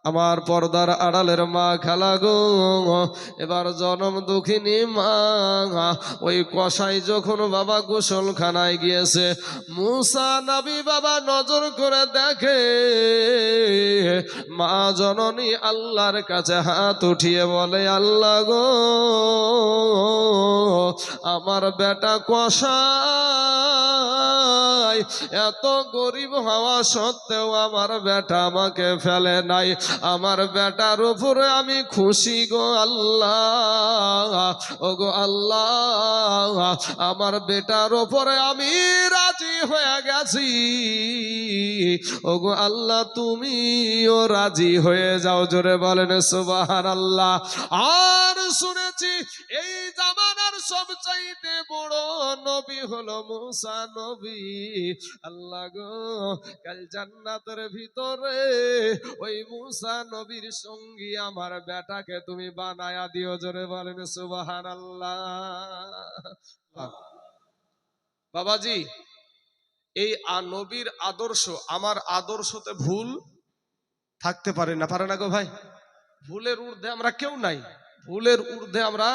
আমার পর্দার আড়ালের মা খালা গো, এবার জনম দুঃখিনী মা, ওই কসাই যখন বাবা গোসলখানায় গিয়েছে, মুসা নবী বাবা নজর করে দেখে মা জননী আল্লাহর কাছে হাত উঠিয়ে বলে, আল্লাহ গো, আমার বেটা কসাই এত গরিব হওয়া সত্ত্বেও আমার বেটা আমাকে ফেলে নাই, আমার বেটার উপরে আমি খুশি গো আল্লাহ, ও গো আল্লাহ, আমার বেটার উপরে আমি রাজি হয়ে গেছি, ও গো আল্লাহ তুমিও রাজি হয়ে যাও। জোরে বলেন সুবহানাল্লাহ। আর শুনেছি এই জামানার সবচাইতে বড় নবী হলো মুসা নবী। আল্লাহ গো, কাল জান্নাতের ভিতরে ওই মুসা নবীর সঙ্গী আমার বেটাকে তুমি বানায়া দিও। জোরে বলেন সুবহানাল্লাহ। বাবাজি, এই নবীর আদর্শ আমার আদর্শতে ভুল থাকতে পারে না, পারে না গো ভাই? ভুলের ঊর্ধ্বে আমরা কেউ নাই, ভুলের ঊর্ধ্বে আমরা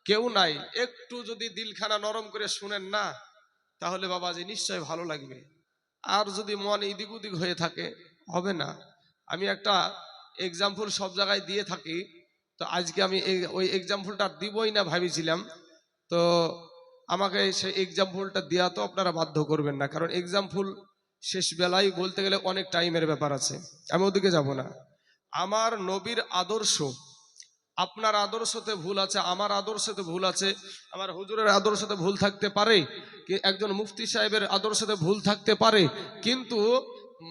কেউ নাই। একটু যদি দিলখানা নরম করে শুনেন না, তাহলে বাবাজি নিশ্চয় ভালো লাগবে। আর যদি মন ইদিক উদিক হয়ে থাকে, হবে না। আমি একটা এক্সাম্পল সব জায়গায় দিয়ে থাকি, তো আজকে আমি ওই এক্সাম্পলটা দিবই না ভাবিছিলাম, তো আমাকে সেই এক্সাম্পলটা দেওয়া তো আপনারা বাধ্য করবেন না, কারণ এক্সাম্পল শেষ বেলায় বলতে গেলে অনেক টাইমের ব্যাপার আছে, আমি ওদিকে যাব না। আমার নবীর আদর্শ আপনার আদর্শতে ভুল আছে, আমার আদর্শতে ভুল আছে, আমার হুজুরের আদর্শতে ভুল থাকতে পারে, কি একজন মুফতি সাহেবের আদর্শতে ভুল থাকতে পারে, কিন্তু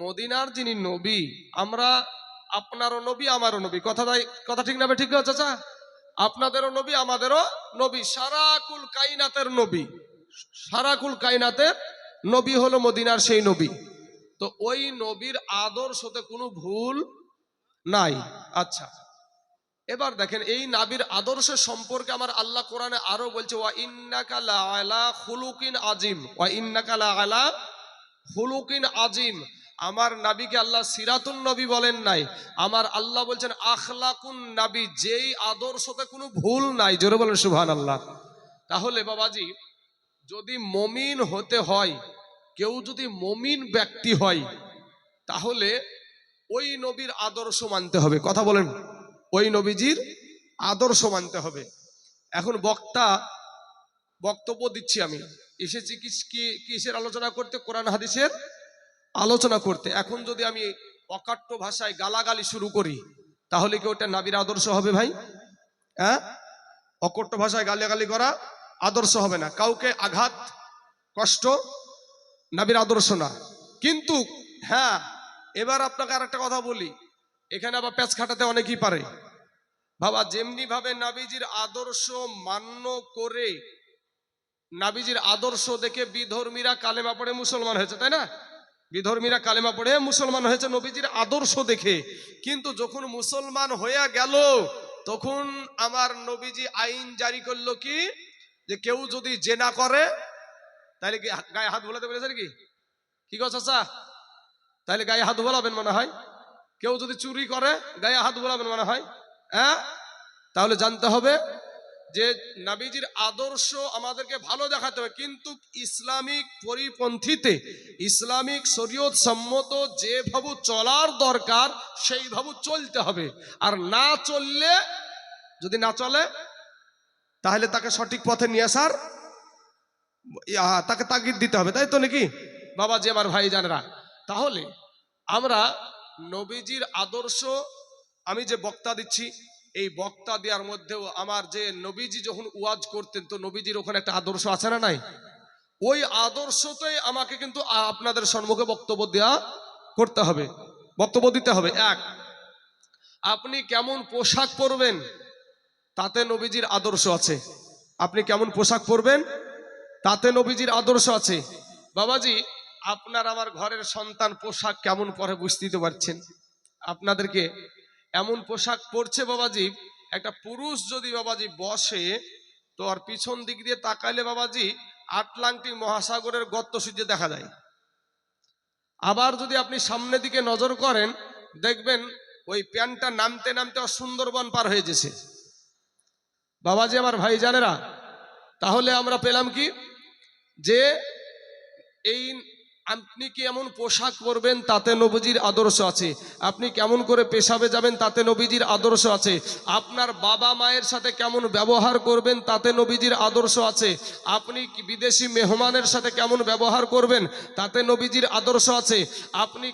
মদিনার যিনি নবী, আমরা আপনারও নবী আমারও নবী, কথা ঠিক না? ঠিক আছে চাচা? আপনাদেরও নবী আমাদেরও নবী, সারাকুল কায়নাতের নবী, সারাকুল কায়নাতের নবী হলো মদিনার সেই নবী। তো ওই নবীর আদর্শতে কোনো ভুল নাই। আচ্ছা, এবার দেখেন এই নবীর আদর্শ সম্পর্কে আমার আল্লাহ কোরআনে আরো বলছে, ওয়া ইন্নাকা লাআলা খুলুকিন আযীম, ওয়া ইন্নাকা লাআলা খুলুকিন আযীম। আমার নবীকে আল্লাহ সিরাতুন নবী বলেন নাই, আমার আল্লাহ বলছেন আখলাকুন নবী, যেই আদর্শতে কোনো ভুল নাই। জোরে বলেন সুবহানাল্লাহ। তাহলে বাবাজি, যদি মুমিন হতে হয়, কেউ যদি মুমিন ব্যক্তি হয়, তাহলে ওই নবীর আদর্শ মানতে হবে। কথা বলেন, ওই নবীজির আদর্শ মানতে হবে। এখন বক্তব্য দিচ্ছি, আমি এসেছি কিসের আলোচনা করতে? কোরআন হাদিসের আলোচনা করতে। এখন যদি আমি অকাট্য ভাষায় গালাগালি শুরু করি, তাহলে কি ওটা নবীর আদর্শ হবে ভাই? হ্যাঁ, অকট্য ভাষায় গালাগালি করা আদর্শ হবে না। কাউকে আঘাত কষ্ট নবীর আদর্শ না। কিন্তু হ্যাঁ, এবার আপনাকে আর একটা কথা বলি, এখানে আবার প্যাচ খাটাতে অনেকেই পারে। বাবা, যেমনি ভাবে নবীজির আদর্শ মান্য করে, নবীজির আদর্শ দেখে বিধর্মীরা কালেমা পড়ে মুসলমান হয়েছে, তাই না? বিধর্মীরা কালেমা পড়ে মুসলমান হয়েছে নবীজির আদর্শ দেখে। কিন্তু যখন মুসলমান হয়ে গেল, তখন আমার নবীজি আইন জারি করলো কি, যে কেউ যদি জেনা করে তাহলে কি গায়ে হাত বোলাতে বলেছেন? কি গো চাচা? তাহলে গায়ে হাত বোলাবেন মনে হয়। কেউ যদি চুরি করে গায়ে হাত বোলাবেন মনে হয়। হ্যাঁ, তাহলে জানতে হবে যে নবীজির আদর্শ আমাদেরকে ভালো দেখাতে হবে, কিন্তু ইসলামিক পরিপন্থীতে, ইসলামিক শরীয়ত সম্মত যেভাবে চলার দরকার সেইভাবে চলতে হবে। আর না চললে, যদি না চলে, তাহলে তাকে সঠিক পথে নিয়ে আসার, তাকে তাগিদ দিতে হবে, তাই তো নাকি বাবাজি আমার ভাই জানেরা? তাহলে আমরা নবীজির আদর্শ, আমি যে বক্তা দিচ্ছি, এই বক্তা দেওয়ার মধ্যেও আমার যে নবীজি যখন ওয়াজ করতেন, তো নবীজির ওখানে একটা আদর্শ আছে না নাই? ওই আদর্শতেই আমাকে কিন্তু আপনাদের সম্মুখে বক্তব্য দেওয়া করতে হবে, বক্তব্য দিতে হবে। এক, আপনি কেমন পোশাক পরবেন তাতে নবীজির আদর্শ আছে। আপনি কেমন পোশাক পরবেন তাতে নবীজির আদর্শ আছে। বাবাজি, আপনার আমার ঘরের সন্তান পোশাক কেমন পরে বুঝতে পারছেন? আপনাদেরকে এমন পোশাক পরছে বাবাজি, একটা পুরুষ যদি বাবাজি বসে, তো আর পিছন দিক দিয়ে তাকাইলে বাবাজি আটলান্টিক মহাসাগরের গর্ত সূর্য দেখা যায়। আবার যদি আপনি সামনের দিকে নজর করেন, দেখবেন ওই প্যান্টটা নামতে নামতে সুন্দরবন পার হয়ে গেছে। বাবাজি আমার ভাই জানেরা, তাহলে আমরা পেলাম কি যে এই আপনি কি এমন পোশাক পরবেন তাতে নবীজির আদর্শ আছে, আপনি কেমন করে পেশাবে যাবেন তাতে নবীজির আদর্শ আছে, আপনার বাবা মায়ের সাথে কেমন ব্যবহার করবেন তাতে নবীজির আদর্শ আছে, আপনি কি বিদেশি মেহমানের সাথে কেমন ব্যবহার করবেন তাতে নবীজির আদর্শ আছে, আপনি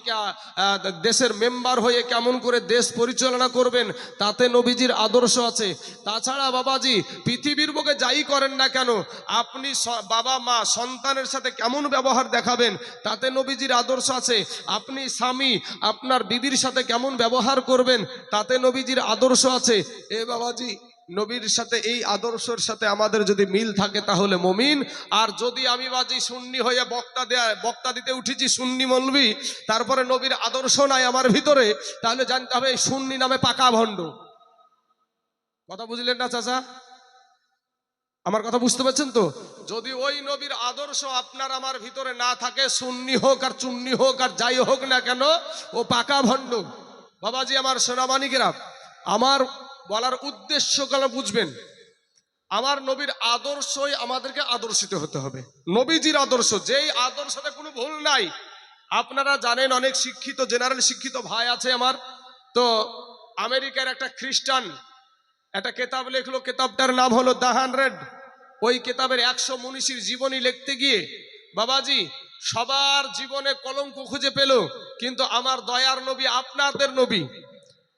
দেশের মেম্বার হয়ে কেমন করে দেশ পরিচালনা করবেন তাতে নবীজির আদর্শ আছে। তাছাড়া বাবাজি পৃথিবীর বুকে যাই করেন না কেন, আপনি বাবা মা সন্তানের সাথে কেমন ব্যবহার দেখাবেন তাতে নবীজির আদর্শ আছে, আপনি স্বামী আপনার বিবির সাথে কেমন ব্যবহার করবেন তাতে নবীজির আদর্শ আছে। এ বাবাজি নবীর সাথে এই আদর্শের সাথে আমাদের যদি মিল থাকে তাহলে মুমিন। আর যদি আমি বাজি সুন্নি হয়ে বক্তা দিতে উঠেছি, সুন্নি মৌলবি, তারপরে নবীর আদর্শ নাই আমার ভিতরে, তাহলে জানতে হবে এই সুন্নি নামে পাকা ভণ্ড। কথা বুঝলেন না চাচা? আমার কথা বুঝতে পারছেন তো? যদি ওই নবীর আদর্শ আপনার আমার ভিতরে না থাকে, সুন্নি হোক আর চুন্নি হোক আর যাই হোক না কেন, ও পাকা ভণ্ড। বাবাজি আমার সোনামানিকেরা, আমার বলার উদ্দেশ্য কেন বুঝবেন, আমার নবীর আদর্শই আমাদেরকে আদর্শিত হতে হবে। নবীজির আদর্শ, যেই আদর্শতে কোনো ভুল নাই। আপনারা জানেন অনেক শিক্ষিত জেনারেল শিক্ষিত ভাই আছে আমার, তো আমেরিকার একটা খ্রিস্টান একটা কেতাব লেখলো, কেতাবটার নাম হলো দ্য 100। ওই কেতাবের 100 মনীষীর জীবনী লিখতে গিয়ে বাবাজি সবার জীবনে কলঙ্ক খুঁজে পেল, কিন্তু আমার দয়ার নবী আপনাদের নবী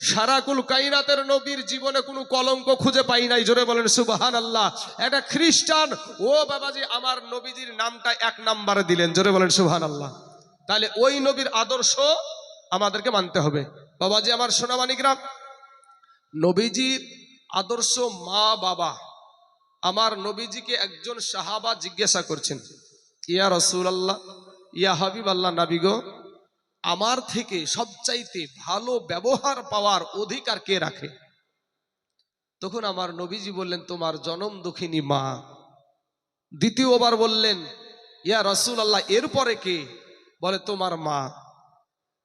সারাকুল কায়নাতের নবীর জীবনে কোনো কলঙ্ক খুঁজে পাই নাই। জোরে বলেন সুবহানাল্লাহ। একটা খ্রিস্টান ও বাবাজি আমার নবীজির নামটা 1 নম্বরে দিলেন। জোরে বলেন সুবহানাল্লাহ। তাহলে ওই নবীর আদর্শ আমাদেরকে মানতে হবে। বাবাজি আমার সোনামানিকরা, নবীজির আদর্শ মা বাবা। আমার নবীজিকে একজন সাহাবা জিজ্ঞাসা করছেন, ইয়া রাসূলুল্লাহ, ইয়া হাবিবাল্লাহ, নবী গো, আমার থেকে সবচাইতে ভালো ব্যবহার পাওয়ার অধিকার কে রাখে? তখন আমার নবীজি বললেন, তোমার জনম দুঃখিনী মা। দ্বিতীয়বার বললেন, ইয়া রাসূলুল্লাহ, এরপরে কে? বলে তোমার মা।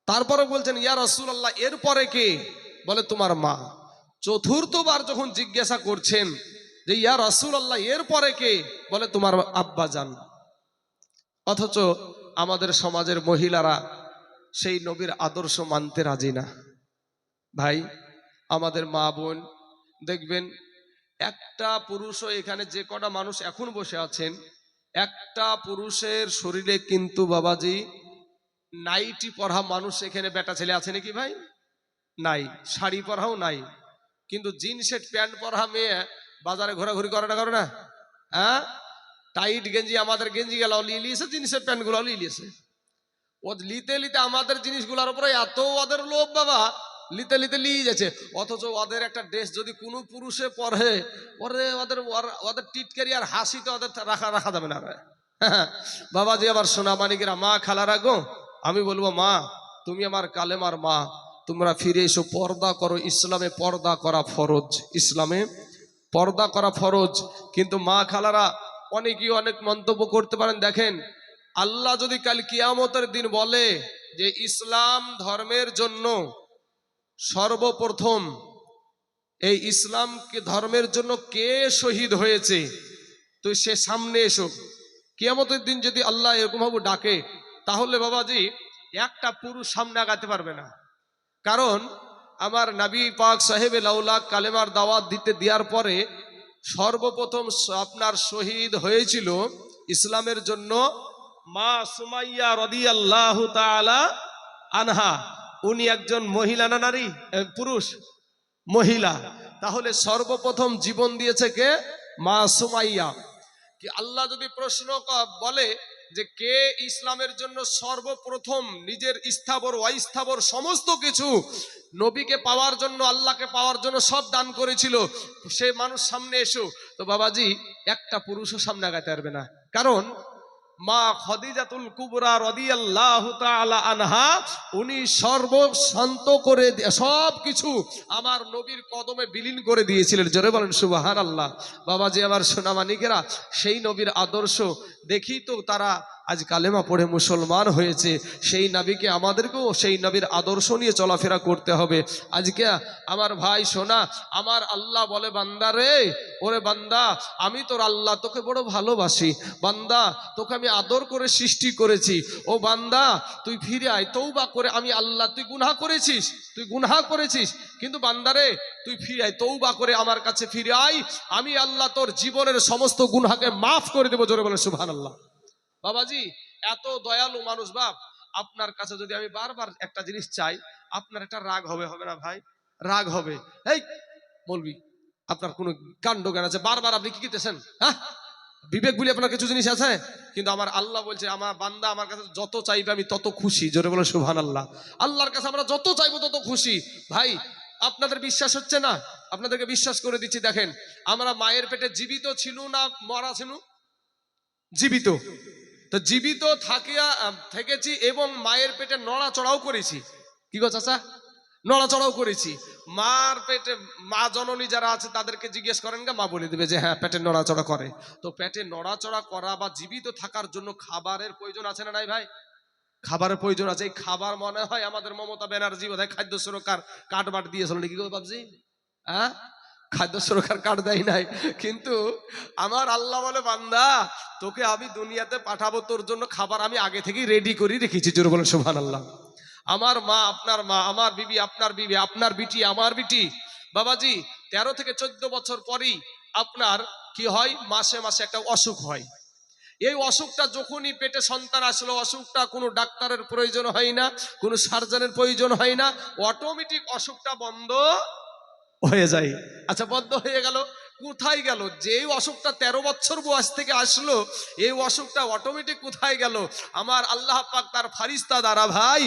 তারপরে বলছেন, ইয়া রাসূলুল্লাহ, এরপরে কে? বলে তোমার মা। চতুর্থবার যখন জিজ্ঞাসা করছেন যে ইয়া রাসূলুল্লাহ, এরপরে কে? বলে তোমার আব্বাজান। অথচ আমাদের সমাজের মহিলারা সেই নবীর আদর্শ মানতে রাজি না। ভাই আমাদের মা বোন দেখবেন, একটা পুরুষও এখানে যে কটা মানুষ এখন বসে আছেন, একটা পুরুষের শরীরে কিন্তু বাবাজি নাইটি পরা মানুষ এখানে বেটা ছেলে আছে নাকি ভাই? নাই। শাড়ি পরাও নাই, কিন্তু জিন্সের প্যান্ট পরা মেয়ে বাজারে ঘোরাঘুরি করে না? হ্যাঁ, টাইট গেঞ্জি, আমাদের গেঞ্জি গুলো লিয়ে লিয়েছে, জিন্সের প্যান্ট গুলো লিয়ে লিয়েছে। ও লিতে লিতে আমাদের জিনিসগুলোর উপরে এত ওদের লোভ বাবা, লিতে লিতে লিয়ে যাচ্ছে। অথচ ওদের একটা ড্রেস যদি কোনো পুরুষে পরে, ওদের টিটকারি আর হাসি তো ওদের রাখা যাবে না। বাবাজি আবার সোনা মানিকেরা, মা খালারা গো, আমি বলবো মা, তুমি আমার কালেমার মা, তোমরা ফিরে এসো, পর্দা করো। ইসলামে পর্দা করা ফরজ, ইসলামে পর্দা করা ফরজ। কিন্তু মা খালারা অনেকেই অনেক মন্তব্য করতে পারেন। দেখেন, আল্লাহ যদি কাল কিয়ামতের দিন বলে যে ইসলাম ধর্মের জন্য সর্বপ্রথম এই ইসলাম ধর্মের জন্য কে শহীদ হয়েছে, তো সে সামনে এসো। কিয়ামতের দিন যদি আল্লাহ এরকম ভাবে ডাকে, তাহলে বাবাজি একটা পুরুষ সামনে আগাতে পারবে না। কারণ আমার নবী পাক সাহেবে লাউলা কালেমার দাওয়াত দেওয়ার পরে সর্বপ্রথম আপনার শহীদ হয়েছিল ইসলামের জন্য মা সুমাইয়া রাদিয়াল্লাহু তাআলা আনহা। উনি একজন মহিলা না নারী? পুরুষ, মহিলা। তাহলে সর্বপ্রথম জীবন দিয়েছে কে? মা সুমাইয়া। কি আল্লাহ যদি প্রশ্ন বলে যে কে ইসলামের জন্য সর্বপ্রথম নিজের স্থাবর অস্থাবর সমস্ত কিছু নবীকে পাওয়ার জন্য, আল্লাহকে পাওয়ার জন্য সব দান করেছিল, সে মানুষ সামনে এসো, তো বাবাজি একটা পুরুষও সামনে আগাতে পারবে না। কারণ মা খাদিজাতুল কুবরা রাদিয়াল্লাহু তাআলা আনহা, উনি সর্বশান্ত করে সব কিছু আমার নবীর কদমে বিলীন করে দিয়েছিলেন। জোরে বলেন সুবহানাল্লাহ। বাবাজি আমার সোনামানিকেরা, সেই নবীর আদর্শ দেখি তো তারা আজ কালেমা পড়ে মুসলমান হয়েছে, সেই নবীকে আমাদেরকেও সেই নবীর আদর্শ নিয়ে চলাফেরা করতে হবে। আজকে আমার ভাই শোনা, আমার আল্লাহ বলে বান্দা রে, ওরে বান্দা আমি তোর আল্লাহ, তোকে বড় ভালোবাসি বান্দা, তোকে আমি আদর করে সৃষ্টি করেছি। ও বান্দা তুই ফিরে আয় তওবা করে, আমি আল্লাহ, তুই গুনাহ করেছিস কিন্তু বান্দারে তুই ফিরে আয় তওবা করে, আমার কাছে ফিরে আয়, আমি আল্লাহ তোর জীবনের সমস্ত গুনাহকে মাফ করে দেবো। জোরে বলে সুবহানাল্লাহ। বাবাজি এত দয়ালু মানুষ বাপ, আপনার কাছে যদি আমি বারবার একটা জিনিস চাই, আপনার একটা রাগ হবে না ভাই? রাগ হবে। এই বলবি আপনার কোনো কাণ্ড জ্ঞান আছে? বারবার আপনি কি করতেছেন? হ্যাঁ, বিবেক বলে আপনার কিছু জিনিস আছে? কিন্তু আমার আল্লাহ বলছে আমার বান্দা আমার কাছে যত চাইবে আমি তত খুশি। জোরে বলে সুবহানাল্লাহ। আল্লাহর কাছে আমরা যত চাইবো তত খুশি। ভাই আপনাদের বিশ্বাস হচ্ছে না? আপনাদেরকে বিশ্বাস করে দিচ্ছি। দেখেন, আমরা মায়ের পেটে জীবিত ছিল না মরা ছিল? জীবিত। তো জীবিত থেকেছি এবং মায়ের পেটে নড়াচড়াও করেছি। কি গো চাচা? নড়াচড়াও করেছি। মার পেটে মা জননী যারা আছে তাদেরকে জিজ্ঞেস করেন, মা বলে দেবে যে হ্যাঁ পেটে নড়াচড়া করে। তো পেটে নড়াচড়া করা বা জীবিত থাকার জন্য খাবারের প্রয়োজন আছে না নাই ভাই? খাবারের প্রয়োজন আছে। এই খাবার মনে হয় আমাদের মমতা ব্যানার্জি বোধহয় খাদ্য সুরক্ষার কার্ড বাট দিয়েছিল নাকি গো বাবজি? হ্যাঁ, খাদ্য সুরক্ষার কার্ড দেয় নাই, কিন্তু আমার আল্লাহ বলে বান্দা তোকে আমি দুনিয়াতে পাঠাবো, তোর জন্য খাবার আমি আগে থেকেই রেডি করে রেখেছি। জোরে বলেন সুবহানাল্লাহ। আমার মা আপনার মা, আমার বিবি আপনার বিবি, আপনার বিটি আমার বিটি। বাবাজি 13 থেকে 14 বছর পরেই আপনার কি হয়, মাসে মাসে একটা অসুখ হয়। এই অসুখটা যখনই পেটে সন্তান আসলো, অসুখটা কোনো ডাক্তারের প্রয়োজন হয় না, কোনো সার্জনের প্রয়োজন হয় না, অটোমেটিক অসুখটা বন্ধ হয়ে যায়। আচ্ছা বন্ধ হয়ে গেল, কোথায় গেল? যে অসুখটা 13 বছর বয়স থেকে আসলো, এই অসুখটা অটোমেটিক কোথায় গেল? আমার আল্লাহ পাক তার ফারিস্তা দ্বারা ভাই,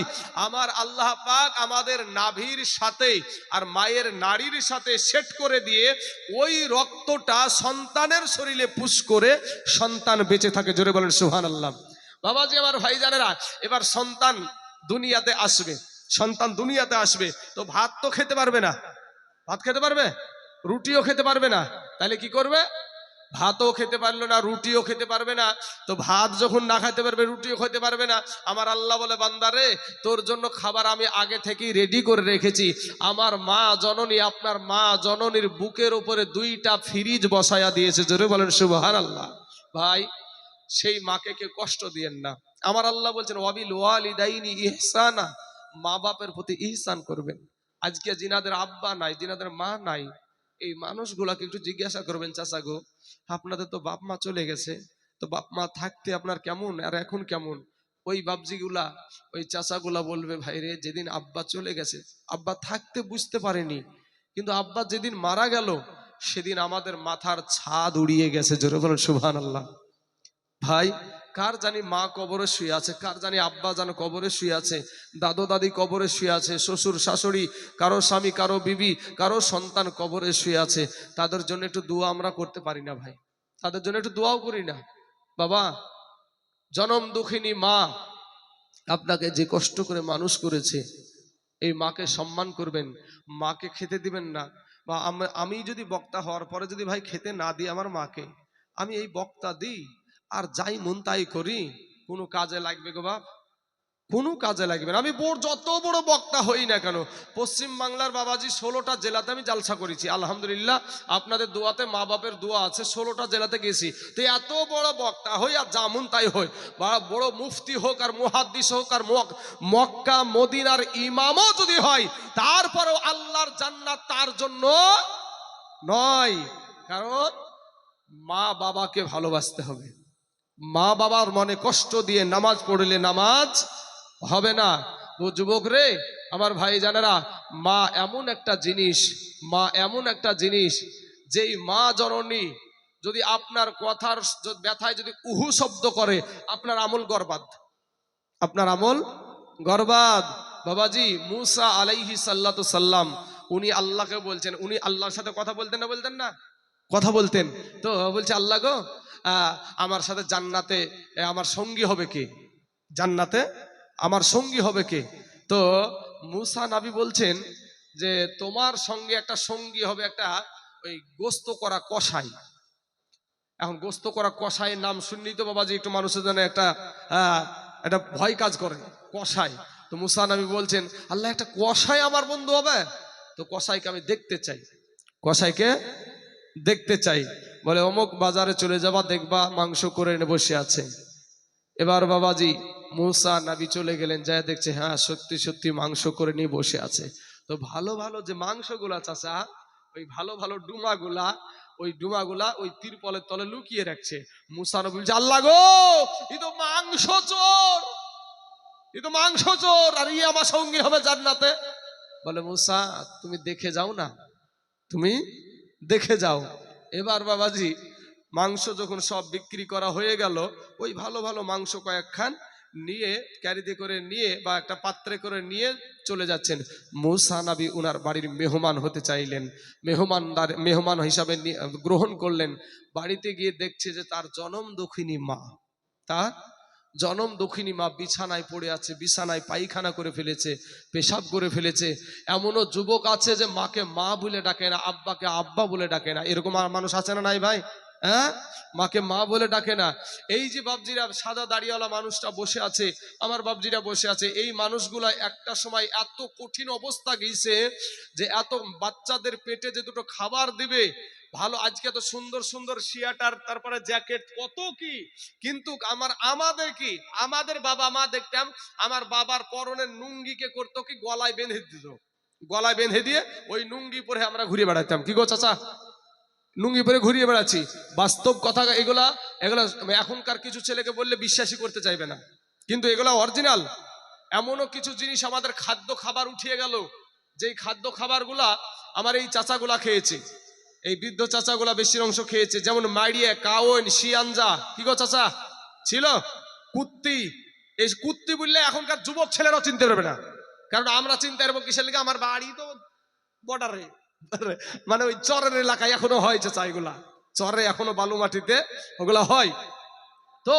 আমার আল্লাহ পাক আমাদের নাভির সাথে আর মায়ের নাড়ির সাথে সেট করে দিয়ে ওই রক্তটা সন্তানের শরীরে পুশ করে সন্তান বেঁচে থাকে। জোরে বলেন সুবহানাল্লাহ। বাবাজি আমার ভাইজানেরা, এবার সন্তান দুনিয়াতে আসবে, সন্তান দুনিয়াতে আসবে, তো ভাত তো খেতে পারবে না। ভাত খেতে পারবে? রুটিও খেতে পারবে না। তাহলে কি করবে? ভাতও খেতে পারলো না, রুটিও খেতে পারবে না। তো ভাত যখন না খেতে পারবে, রুটিও খেতে পারবে না, আমার আল্লাহ বলে বান্দারে তোর জন্য খাবার আমি আগে থেকেই রেডি করে রেখেছি। আমার মা জননী, আপনার মা জননীর বুকের উপরে 2টা ফ্রিজ বসায়া দিয়েছে। জোরে বলেন সুবহানাল্লাহ। ভাই সেই মাকে কেউ কষ্ট দিয়েন না। আমার আল্লাহ বলছেন ওয়াবিল ওয়ালিদাইনি ইহসানা, মা বাপের প্রতি ইহসান করবেন। আজকে জিনাদের আব্বা নাই, জিনাদের মা নাই, এই মানুষগুলাকে একটু জিজ্ঞাসা করবেন, চাচা গো আপনাদের তো বাপ মা চলে গেছে, তো বাপ মা থাকতে আপনার কেমন আর এখন কেমন? ওই বাপজিগুলা, ওই চাচাগুলা বলবে ভাই রে, যেদিন আব্বা চলে গেছে, আব্বা থাকতে বুঝতে পারেনি, কিন্তু আব্বা যেদিন মারা গেল সেদিন আমাদের মাথার ছাদ উড়িয়ে গেছে। জোরে বলেন সুবহানাল্লাহ। ভাই কার জানি মা কবরে শুয়ে আছে, কার জানি আব্বা যেন কবরে শুয়ে আছে, দাদু দাদি কবরে শুয়ে আছে, শ্বশুর শাশুড়ি, কারো স্বামী, কারো বিবি, কারো সন্তান কবরে শুয়ে আছে। তাদের জন্য একটু দোয়া আমরা করতে পারি না ভাই? তাদের জন্য একটু দোয়াও করি না? বাবা জনম দুঃখিনী মা আপনাকে যে কষ্ট করে মানুষ করেছে, এই মাকে সম্মান করবেন, মাকে খেতে দিবেন না। বা আমি যদি বক্তা হওয়ার পরে যদি ভাই খেতে না দিই আমার মাকে, আমি এই বক্তা দিই আর যাই মন তাই করি, কোনো কাজে লাগবে গো বাপ? কোনো কাজে লাগবে না। আমি যত বড় বক্তা হই না কেন, পশ্চিম বাংলার বাবাজি 16টা জেলাতে আমি জালসা করেছি আলহামদুলিল্লাহ। আপনাদের দোয়াতে, মা বাপের দোয়া আছে, 16টা জেলাতে গেছি। তো এত বড় বক্তা হই আর জামুন তাই হই, বা বড় মুফতি হোক আর মুহাদ্দিস হোক আর মক্কা মদিনার ইমামও যদি হয়, তারপরেও আল্লাহর জান্নাত তার জন্য নয়। কারণ মা বাবাকে ভালোবাসতে হবে। মা বাবার মনে কষ্ট দিয়ে নামাজ পড়লে নামাজ হবে না। ও যুবক রে, আমার ভাই জানেরা, মা এমন একটা জিনিস, মা এমন একটা জিনিস, যেই মা জননী যদি আপনার কথার ব্যথায় যদি উহু শব্দ করে, আপনার আমল বরবাদ, আপনার আমল বরবাদ। বাবাজি মুসা আলাইহি সাল্লাতু সাল্লাম, উনি আল্লাহকে বলছেন, উনি আল্লাহর সাথে কথা বলতেন না? বলতেন না? কথা বলতেন। তো বলছে আল্লাহ গো আমার সাথে জান্নাতে আমার সঙ্গী হবে কে? জান্নাতে আমার সঙ্গী হবে কে? তো মুসা নবী বলছেন যে তোমার সঙ্গে একটা সঙ্গী হবে একটা ওই গোস্ত করা কসাই, এখন গোস্ত করা কষাইয়ের নাম শুনলেই তো বাবাজি একটু মানুষের জন্য একটা ভয় কাজ করে, কষাই। তো মুসা নবী বলছেন, আল্লাহ একটা কষাই আমার বন্ধু হবে, তো কষাইকে আমি দেখতে চাই, কষাইকে দেখতে চাই। বলে অমুক বাজারে চলে যাবা, দেখবা মাংস করে এনে বসে আছে। এবার বাবাজি মুসা নবী চলে গেলেন, যায় দেখছে হ্যাঁ সত্যি সত্যি মাংস করে নিয়ে বসে আছে। তো ভালো ভালো যে মাংসগুলা চাচা, ওই ভালো ভালো ডুমাগুলা ওই তিরপলের তলে লুকিয়ে রাখছে। মুসা নবী বলছে, আল্লাহ গো, এ তো মাংস চোর, এ তো মাংস চোর, আর ই আমার সঙ্গী হবে জান্নাতে। বলে মুসা তুমি দেখে যাও না, তুমি দেখে যাও। এবার বাবাজি মাংস যখন সব বিক্রি করা হয়ে গেল, ওই ভালো ভালো মাংস কয়েকখান নিয়ে ক্যারিতে করে নিয়ে বা একটা পাত্রে করে নিয়ে চলে যাচ্ছেন। মুসা নবী উনার বাড়ির মেহমান হতে চাইলেন, মেহমান হিসাবে গ্রহণ করলেন। বাড়িতে গিয়ে দেখছে যে তার জনম দুঃখিনী মা, তার জনম দুঃখিনী মা বিছানায় পড়ে আছে, বিছানায় পায়খানা করে ফেলেছে, পেশাব করে ফেলেছে। এমনও যুবক আছে যে মাকে মা বলে ডাকে না, আব্বাকে আব্বা বলে ডাকে না। এরকম আর মানুষ আছে না নাই ভাই? হ্যাঁ, মাকে মা বলে ডাকে না। এই যে বাবজিরা সাদা দাড়িওয়ালা মানুষটা বসে আছে, আমার বাবজিরা বসে আছে, এই মানুষগুলা একটা সময় এত কঠিন অবস্থা গিয়েছে যে এত বাচ্চাদের পেটে যে দুটো খাবার দিবে ভালো, আজকে তো সুন্দর সুন্দর সিয়াটার, তারপরে জ্যাকেট, কত কি, কিন্তু আমাদের কি, আমাদের বাবা মা দেখতাম আমার বাবার পরনের নুঙ্গিকে করতো কি, গলায় বেঁধে দিত, গলায় বেঁধে দিয়ে ওই নুঙ্গি পরে আমরা ঘুরে বেড়াতাম। কি গো চাচা, লুঙ্গি পরে ঘুরিয়ে বেড়াচ্ছি। বাস্তব কথা এগুলা, এগুলা এখনকার কিছু ছেলেকে বললে বিশ্বাসই করতে চাইবে না, কিন্তু এগুলা অরিজিনাল। এমনও কিছু জিনিস আমাদের খাদ্য খাবার উঠিয়ে গেল, যেই খাদ্য খাবারগুলা আমার এই চাচাগুলা খেয়েছে, এই বৃদ্ধ চাচাগুলা বেশির অংশ খেয়েছে। যেমন মাইরিয়ে, কাওন, শিয়াঞ্জা, কি গো চাচা ছিল, কুত্তি। এই কুত্তি বললে এখনকার যুবক ছেলেরাও চিনতে পারবে না, কারণ আমরা চিনতে পারবো কিসের লিগে, আমার বাড়ি তো বর্ডারে, মানে ওই চরের এলাকায় এখনো হয় চাচা, এগুলা চরে এখনো বালু মাটিতে ওগুলা হয়। তো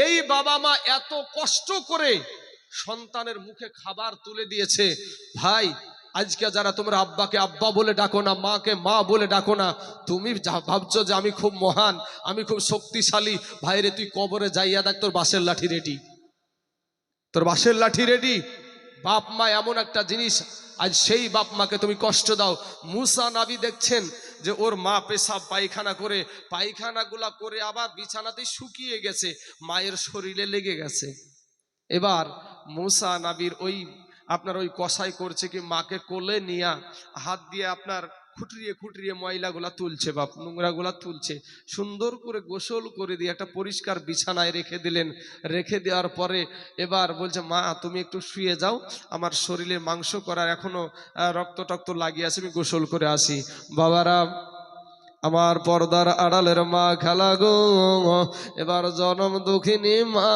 এই বাবা মা এত কষ্ট করে সন্তানের মুখে খাবার তুলে দিয়েছে। ভাই আজকে যারা তোমরা আব্বাকে আব্বা বলে ডাকো না, মাকে মা বলে ডাকো না, তুমি ভাবছো যে আমি খুব মহান, আমি খুব শক্তিশালী। ভাইরে তুই কবরে যাইয়া দেখ, তোর বাঁশের লাঠি রেডি, তোর বাঁশের লাঠি রেডি। বাপ মা এমন একটা জিনিস, আজ সেই বাপ মাকে তুমি কষ্ট দাও। মুসা নবী দেখছেন যে ওর মা পেশাব পায়খানা করে, পায়খানাগুলা করে আবার বিছানাতে শুকিয়ে গেছে, মায়ের শরীরে লেগে গেছে। এবার মুসা নবীর ওই আপনার ওই কসাই করছে কি, মাকে কোলে নিয়া হাত দিয়ে আপনার খুঁটরিয়ে খুঁটরিয়ে ময়লাগুলা তুলছে, বাপ নোংরাগুলা তুলছে, সুন্দর করে গোসল করে দিয়ে একটা পরিষ্কার বিছানায় রেখে দিলেন। রেখে দেওয়ার পরে এবার বলছে, মা তুমি একটু শুয়ে যাও, আমার শরীরে মাংস করার এখনো রক্ত টক্ত লাগিয়ে আছে, আমি গোসল করে আসি। বাবারা, আমার পর্দার আড়ালের মা খালা গো, এবার জনম দুঃখিনী মা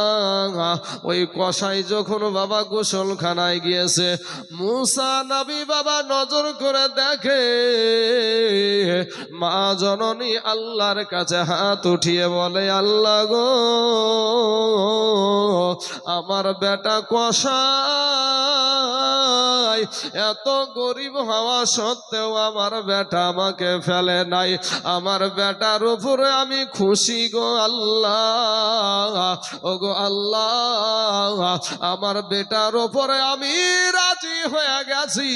ওই কসাই যখন বাবা গোসলখানায় গিয়েছে, মুসা নবী বাবা নজর করে দেখে মা জননী আল্লাহর কাছে হাত উঠিয়ে বলে, আল্লাহ গো, আমার বেটা কসাই এত গরিব হওয়া সত্ত্বেও আমার বেটা আমাকে ফেলে নাই, আমার বেটার উপরে আমি খুশি গো আল্লাহ, ও গো আল্লাহ, আমার বেটার উপরে আমি রাজি হয়ে গেছি,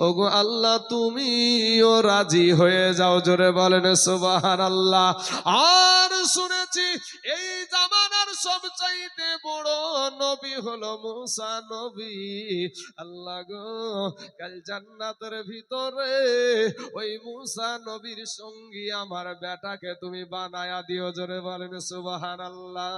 ও গো আল্লাহ তুমিও রাজি হয়ে যাও। জোরে বলেন সুবহানাল্লাহ। আর শুনেছি এই জামানার সবচাইতে বড় নবী হলো মুসা নবী। আল্লাহ গো, কাল জান্নাতের ভিতরে ওই মুসা নবীর সঙ্গী আমার বেটাকে তুমি বানায়া দিও। জোরে বলেন সুবহানাল্লাহ।